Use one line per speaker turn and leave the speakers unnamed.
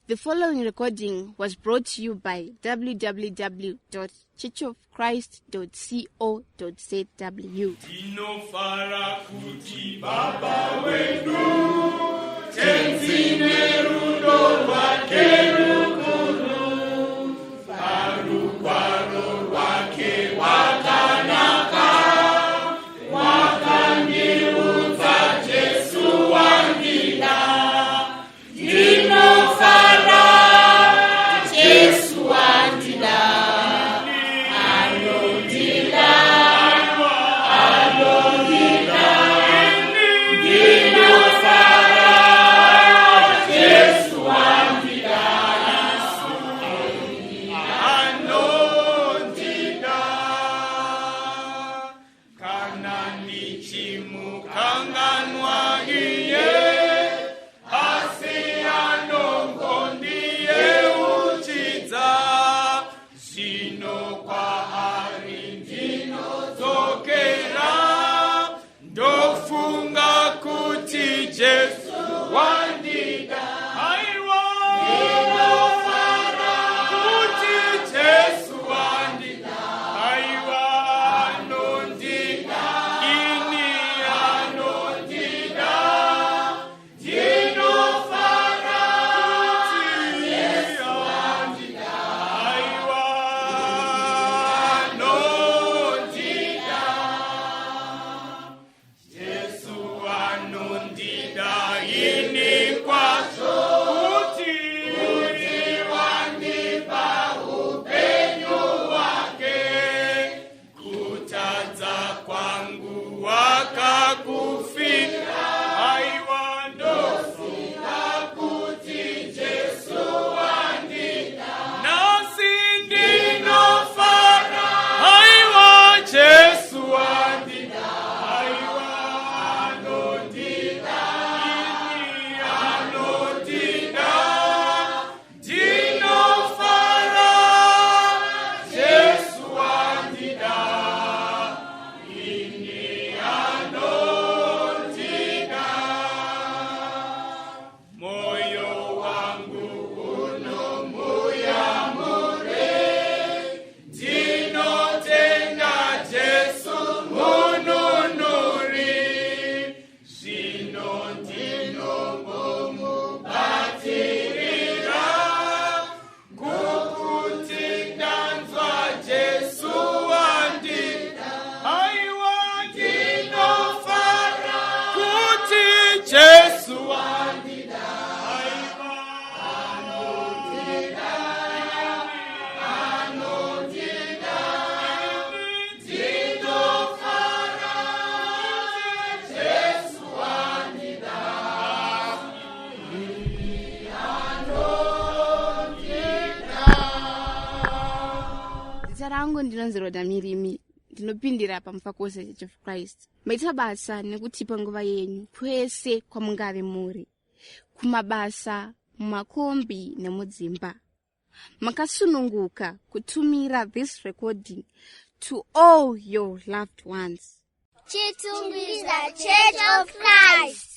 The following recording was brought to you by www.churchofchrist.co.zw.
Tinofara kuti Baba wedu tenzine rudo rwake rukuru, parugwaro rwake wakanaka, wakandiudza Jesu wandida. Tinofara Jesu wandida, anondida, anondida. Tinofara Jesu wandida, anondida. Kana nichimukanganwa iye, asi anongondiye uchidza. Zvino kwaari ndinodzokera, ndofunga kuti Jesu wandida. Aiwa, ndinofara kuti Jesu wandida. Aiwa, anondida, ini anondida. Ndinofara kuti Jesu wandida. Aiwa, anondida. Jesu anondida ini kwazvo, kuti wandipa upenyu hwake. Kutadza kwangu wakakufira. Aiwa, ndofunga kuti Jesu wandida. Nasi ndinofara. Aiwa, Jesu wandida. Aiwa, anondida, ini anondida. Ndinofara Jesu wandida, ini anondida. Moyo wangu unomuyamure, ndinotenda Jesu mununuri. Zvino ndinombomubatirira, ngokuti ndanzwa Jesu wandida. Aiwa, ndinofara kuti Jesu wandida. Aiwa, anondida, anondida. Ndinofara kuti Jesu wandida.
Zita rangu ndinonzi Roda Mirimi, ndinopindira pamufakose Church of Christ. Maita basa nekutipa nguva yenyu kwese kwamungave muri, kumabasa, mumakombi nemudzimba. Makasununguka kutumira this recording to all your loved ones.
Chitumbisa Church of Christ.